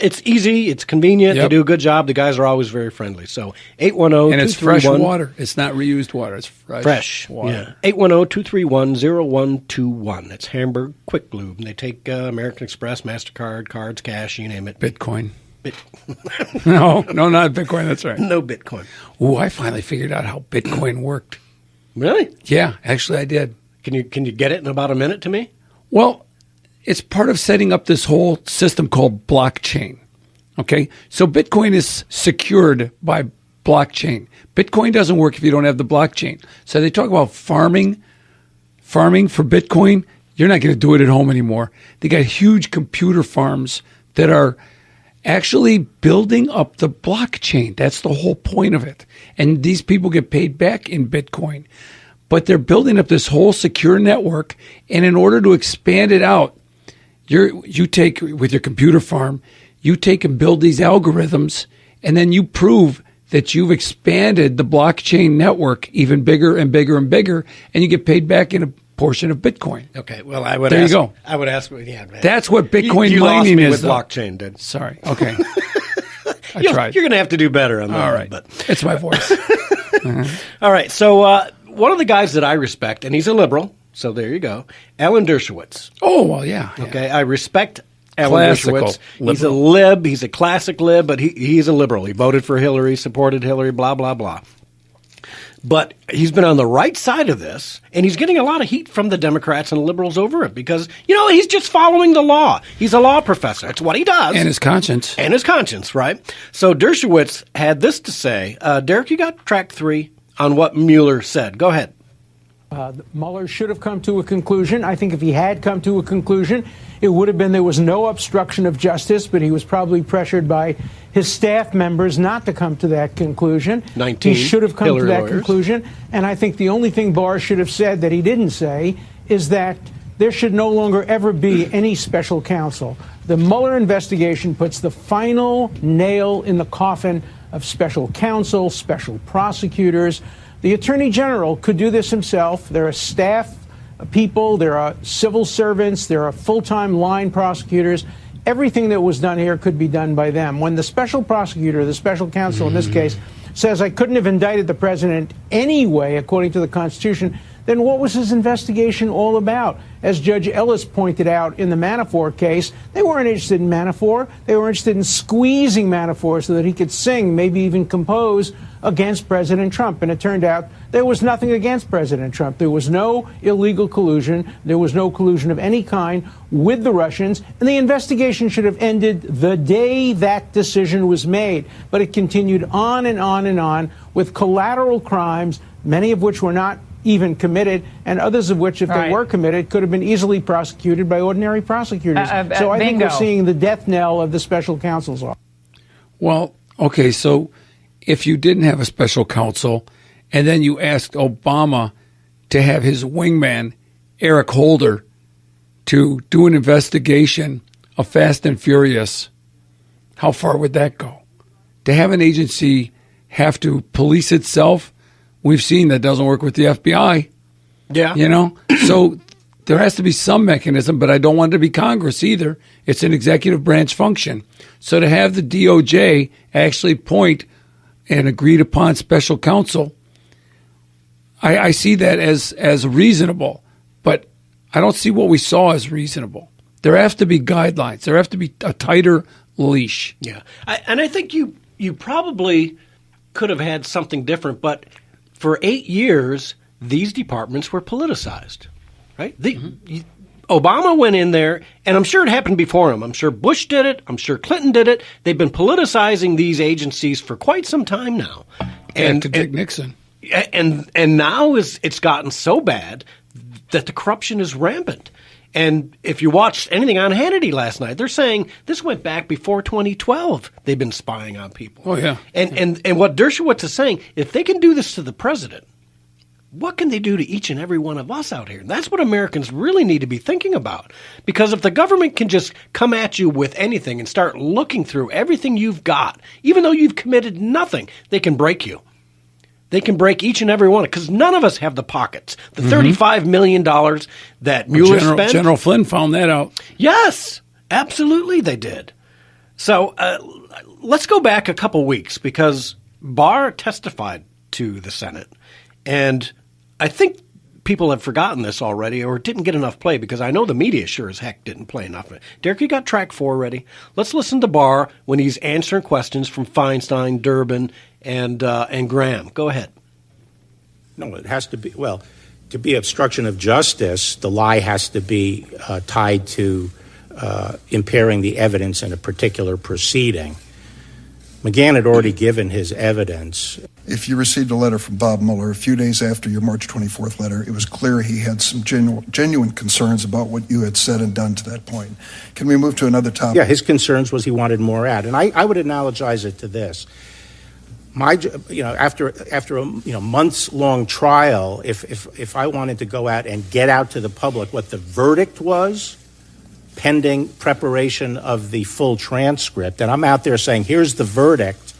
It's easy. It's convenient. Yep. They do a good job. The guys are always very friendly. So 810-231. And it's fresh water. It's not reused water. It's fresh water. Yeah. 810-231-0121. That's Hamburg Quick Lube. And they take American Express, MasterCard, cards, cash, you name it. Bitcoin. No, not Bitcoin. That's right. No Bitcoin. Ooh, I finally figured out how Bitcoin worked. Really? Yeah, actually I did. Can you get it in about a minute to me? Well, it's part of setting up this whole system called blockchain. Okay? So Bitcoin is secured by blockchain. Bitcoin doesn't work if you don't have the blockchain. So they talk about farming for Bitcoin. You're not going to do it at home anymore. They got huge computer farms that are actually building up the blockchain. That's the whole point of it. And these people get paid back in Bitcoin. But they're building up this whole secure network. And in order to expand it out, you take, with your computer farm, you take and build these algorithms, and then you prove that you've expanded the blockchain network even bigger and bigger and bigger, and you get paid back in a portion of Bitcoin. Okay, well, I would there ask, you go. I would ask, yeah. Man. That's what Bitcoin you mining lost me is, with though. blockchain, dude. Sorry. Okay. I tried. You're going to have to do better on that. All right. But It's my voice. All right, so one of the guys that I respect, and he's a liberal, so there you go, Alan Dershowitz. Oh, well, yeah. Okay, I respect Alan Classical Dershowitz. liberal. He's a lib. He's a classic lib, but he's a liberal. He voted for Hillary, supported Hillary, blah, blah, blah. But he's been on the right side of this, and he's getting a lot of heat from the Democrats and liberals over it because, he's just following the law. He's a law professor. It's what he does. And his conscience. And his conscience, right? So Dershowitz had this to say. Derek, you got track 3 on what Mueller said. Go ahead. Mueller should have come to a conclusion. I think if he had come to a conclusion, it would have been there was no obstruction of justice, but he was probably pressured by his staff members not to come to that conclusion. 19 he should have come Hillary to that lawyers. conclusion. And I think the only thing Barr should have said that he didn't say is that there should no longer ever be any special counsel. The Mueller investigation puts the final nail in the coffin of special counsel, special prosecutors. The Attorney General could do this himself. There are staff people, there are civil servants, there are full-time line prosecutors. Everything that was done here could be done by them. When the special prosecutor, the special counsel in this case, says I couldn't have indicted the president anyway, according to the Constitution, then what was his investigation all about? As Judge Ellis pointed out in the Manafort case, they weren't interested in Manafort. They were interested in squeezing Manafort so that he could sing, maybe even compose, against President Trump. And it turned out there was nothing against President Trump. There was no illegal collusion. There was no collusion of any kind with the Russians. And the investigation should have ended the day that decision was made. But it continued on and on and on with collateral crimes, many of which were not even committed, and others of which, if they were committed, could have been easily prosecuted by ordinary prosecutors. So I think we're seeing the death knell of the special counsel's office. Well, okay, so if you didn't have a special counsel, and then you asked Obama to have his wingman, Eric Holder, to do an investigation of Fast and Furious, how far would that go? To have an agency have to police itself, we've seen that doesn't work with the FBI. Yeah. So there has to be some mechanism, but I don't want it to be Congress either. It's an executive branch function. So to have the DOJ actually appoint an agreed upon special counsel, I see that as reasonable, but I don't see what we saw as reasonable. There have to be guidelines. There have to be a tighter leash. Yeah. And I think you probably could have had something different, but for 8 years, these departments were politicized, right? Obama went in there, and I'm sure it happened before him. I'm sure Bush did it. I'm sure Clinton did it. They've been politicizing these agencies for quite some time now. And to Dick Nixon. And now it's gotten so bad that the corruption is rampant. And if you watched anything on Hannity last night, they're saying this went back before 2012. They've been spying on people. Oh, yeah. And what Dershowitz is saying, if they can do this to the president, what can they do to each and every one of us out here? And that's what Americans really need to be thinking about. Because if the government can just come at you with anything and start looking through everything you've got, even though you've committed nothing, they can break you. They can break each and every one, because none of us have the pockets. The $35 million that Mueller spent. General Flynn found that out. Yes, absolutely they did. So let's go back a couple weeks because Barr testified to the Senate. And I think people have forgotten this already or didn't get enough play because I know the media sure as heck didn't play enough. Derek, you got track 4 ready? Let's listen to Barr when he's answering questions from Feinstein, Durbin, and Graham. Go ahead. No, it has to be, well, to be obstruction of justice, the lie has to be tied to impairing the evidence in a particular proceeding. McGahn had already given his evidence. If you received a letter from Bob Mueller a few days after your March 24th letter, it was clear he had some genuine concerns about what you had said and done to that point. Can we move to another topic? Yeah, his concerns was he wanted more ad. And I would analogize it to this. After a months-long trial, if I wanted to go out and get out to the public what the verdict was, pending preparation of the full transcript, and I'm out there saying, here's the verdict,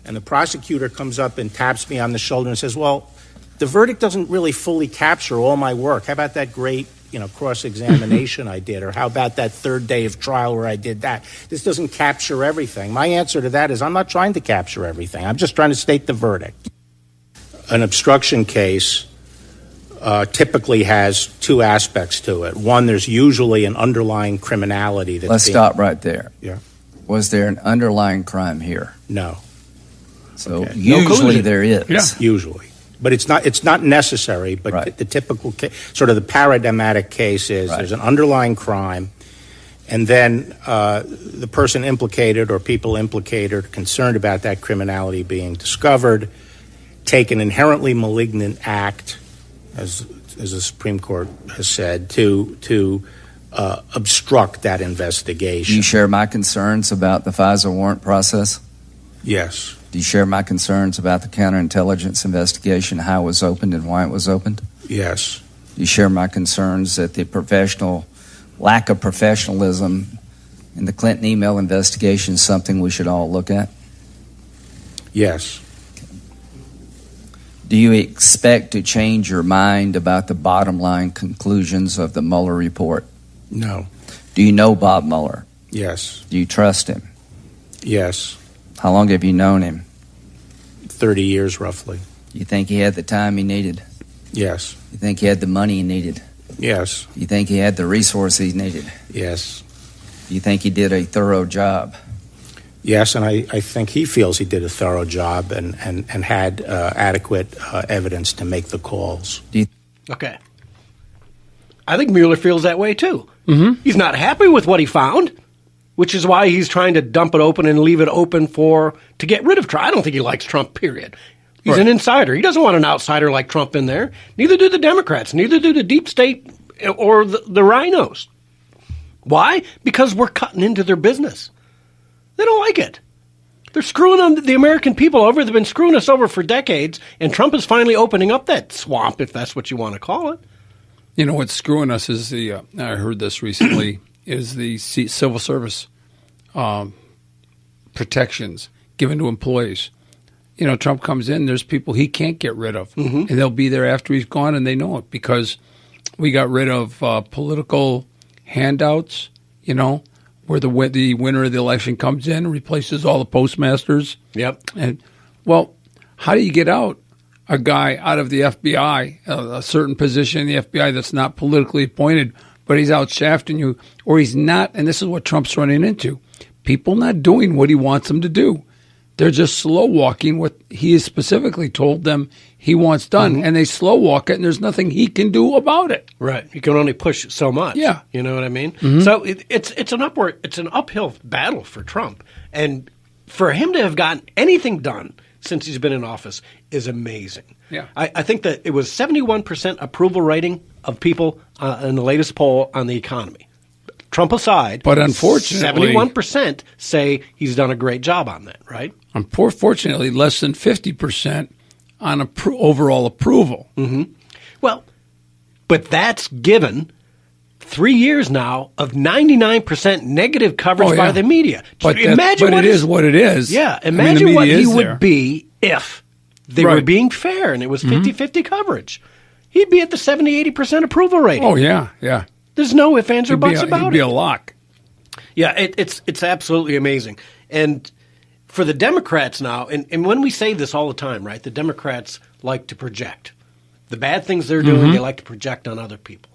and the prosecutor comes up and taps me on the shoulder and says, well, the verdict doesn't really fully capture all my work. How about that great cross-examination I did, or how about that third day of trial where I did that? This doesn't capture everything. My answer to that is I'm not trying to capture everything. I'm just trying to state the verdict. An obstruction case typically has two aspects to it. One, there's usually an underlying criminality. Let's stop right there. Yeah. Was there an underlying crime here? No. So Okay. usually there is. Yeah. Usually. But it's not necessary. But Right. the typical sort of the paradigmatic case is there's an underlying crime, and then the person implicated or people implicated are concerned about that criminality being discovered, take an inherently malignant act, as the Supreme Court has said, to obstruct that investigation. Do you share my concerns about the FISA warrant process? Yes. Do you share my concerns about the counterintelligence investigation, how it was opened and why it was opened? Yes. Do you share my concerns that the lack of professionalism in the Clinton email investigation is something we should all look at? Yes. Do you expect to change your mind about the bottom line conclusions of the Mueller report? No. Do you know Bob Mueller? Yes. Do you trust him? Yes. How long have you known him? 30 years roughly. You think he had the time he needed? Yes. You think he had the money he needed? Yes. You think he had the resources he needed? Yes. You think he did a thorough job? Yes, and I think he feels he did a thorough job and had adequate evidence to make the calls. Okay. I think Mueller feels that way too. Mm-hmm. He's not happy with what he found, which is why he's trying to dump it open and leave it open to get rid of Trump. I don't think he likes Trump, period. He's an insider. He doesn't want an outsider like Trump in there. Neither do the Democrats. Neither do the deep state or the rhinos. Why? Because we're cutting into their business. They don't like it. They're screwing on the American people over. They've been screwing us over for decades, and Trump is finally opening up that swamp, if that's what you want to call it. You know what's screwing us is I heard this recently, is the civil service protections given to employees. You know, Trump comes in, there's people he can't get rid of, and they'll be there after he's gone, and they know it because we got rid of political handouts, where the winner of the election comes in and replaces all the postmasters. Yep. And, well, how do you get out a guy out of the FBI, a certain position in the FBI that's not politically appointed, but he's out shafting you, or he's not, and this is what Trump's running into, people not doing what he wants them to do. They're just slow walking what he has specifically told them he wants done, and they slow walk it, and there's nothing he can do about it. Right. You can only push so much. Yeah. You know what I mean? So it's an uphill battle for Trump. And for him to have gotten anything done since he's been in office is amazing. Yeah. I think that it was 71% approval rating of people in the latest poll on the economy. Trump aside, But unfortunately, 71% say he's done a great job on that, right? Unfortunately, less than 50% on overall approval. Well, but that's given 3 years now of 99% negative coverage by the media. But imagine it is what it is. Yeah, I mean, imagine the what media he is would there. be if they were being fair and it was 50-50 coverage. He'd be at the 70-80% approval rating. Oh, yeah, yeah. There's no ifs, ands, or buts about He'd be it. a lock. Yeah, it's absolutely amazing. And for the Democrats now, and when we say this all the time, right, the Democrats like to project. The bad things they're doing, they like to project on other people.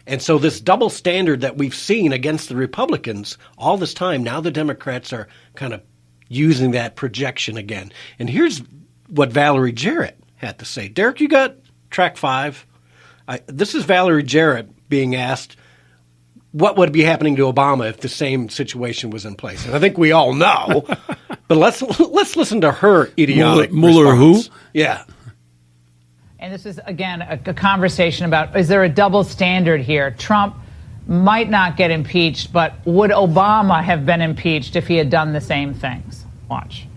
And so this double standard that we've seen against the Republicans all this time, now the Democrats are kind of using that projection again. And here's what Valerie Jarrett had to say. Derek, you got track 5. This is Valerie Jarrett being asked what would be happening to Obama if the same situation was in place. And I think we all know, but let's listen to her idiotic Mueller response. who? Yeah. And this is, again, a conversation about, is there a double standard here? Trump might not get impeached, but would Obama have been impeached if he had done the same things? Watch.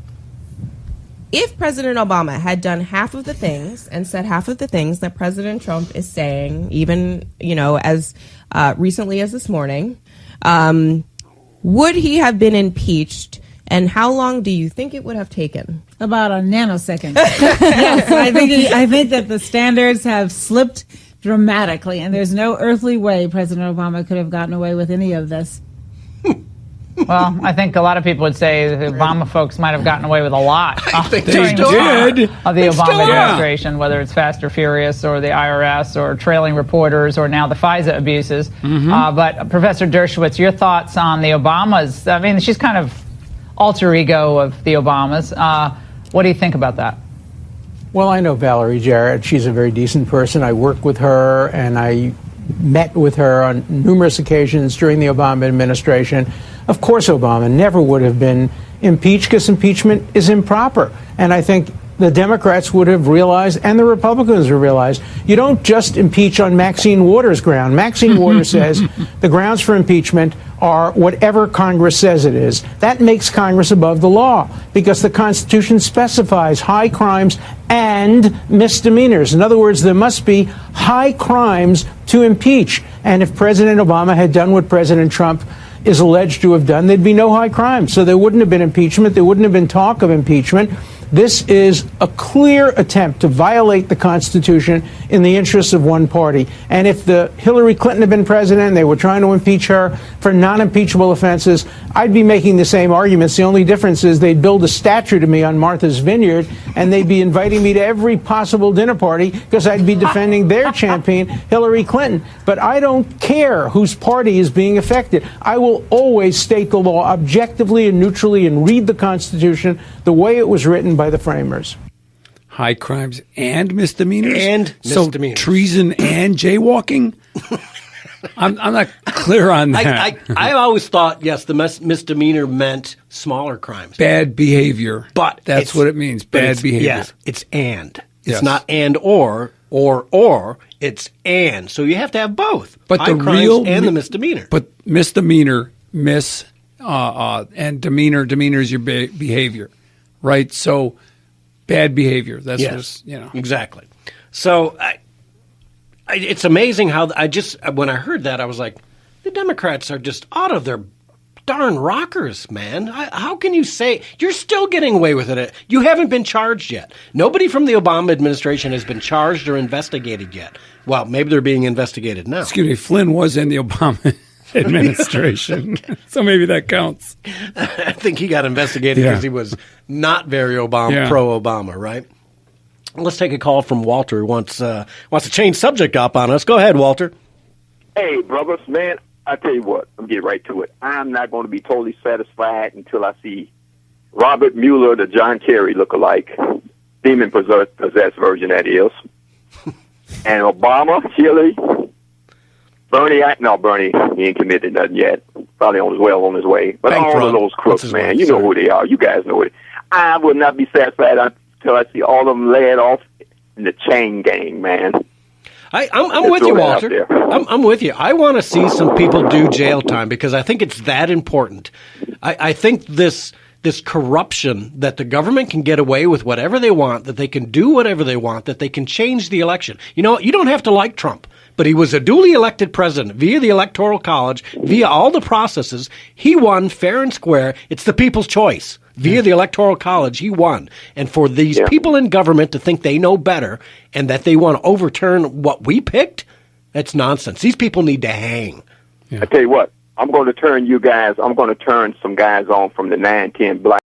If President Obama had done half of the things and said half of the things that President Trump is saying, even, as recently as this morning, would he have been impeached? And how long do you think it would have taken? About a nanosecond. Yes, I think that the standards have slipped dramatically, and there's no earthly way President Obama could have gotten away with any of this. Well, I think a lot of people would say the Obama folks might have gotten away with a lot. I think they still did. Of the Obama administration, whether it's Fast or Furious or the IRS or trailing reporters or now the FISA abuses. But Professor Dershowitz, your thoughts on the Obamas? I mean, she's kind of alter ego of the Obamas. What do you think about that? Well, I know Valerie Jarrett. She's a very decent person. I work with her, and I met with her on numerous occasions during the Obama administration. Of course, Obama never would have been impeached because impeachment is improper. And I think the Democrats would have realized, and the Republicans would realize, you don't just impeach on Maxine Waters' ground. Maxine Waters says the grounds for impeachment are whatever Congress says it is. That makes Congress above the law because the Constitution specifies high crimes and misdemeanors. In other words, there must be high crimes to impeach. And if President Obama had done what President Trump is alleged to have done, there'd be no high crime. So there wouldn't have been impeachment. There wouldn't have been talk of impeachment. This is a clear attempt to violate the Constitution in the interests of one party. And if the Hillary Clinton had been president and they were trying to impeach her for non-impeachable offenses, I'd be making the same arguments. The only difference is they'd build a statue to me on Martha's Vineyard and they'd be inviting me to every possible dinner party because I'd be defending their champion, Hillary Clinton. But I don't care whose party is being affected. I will always state the law objectively and neutrally and read the Constitution the way it was written by the framers. High crimes and misdemeanors? And misdemeanors. So treason and jaywalking? I'm not clear on that. I always thought, yes, the misdemeanor meant smaller crimes. Bad behavior. But that's what it means, bad behavior. Yes, it's and. It's Yes. not and or, it's and. So you have to have both. But high the crimes real and the misdemeanor. But misdemeanor, and demeanor is your behavior, right? So bad behavior. That's yes, what's, exactly. So it's amazing how when I heard that, I was like, the Democrats are just out of their darn rockers, man. How can you say you're still getting away with it? You haven't been charged yet. Nobody from the Obama administration has been charged or investigated yet. Well, maybe they're being investigated now. Excuse me, Flynn was in the Obama administration, so maybe that counts. I think he got investigated because he was not very pro-Obama, right? Let's take a call from Walter who wants to change subject up on us. Go ahead, Walter. Hey, brothers, man, I tell you what, I'm getting right to it. I'm not going to be totally satisfied until I see Robert Mueller, the John Kerry lookalike, demon-possessed version, that is, and Obama, Hillary, Bernie, he ain't committed nothing yet. Probably on his way. But all of those crooks, man, you know who they are. You guys know it. I will not be satisfied until I see all of them led off in the chain gang, man. I'm with you, Walter. I'm with you. I want to see some people do jail time because I think it's that important. I think this corruption that the government can get away with whatever they want, that they can do whatever they want, that they can change the election. You know, you don't have to like Trump, but he was a duly elected president via the Electoral College, via all the processes. He won fair and square. It's the people's choice. Via the Electoral College, he won. And for these people in government to think they know better and that they want to overturn what we picked, that's nonsense. These people need to hang. I tell you what, I'm going to turn some guys on from the 910 Black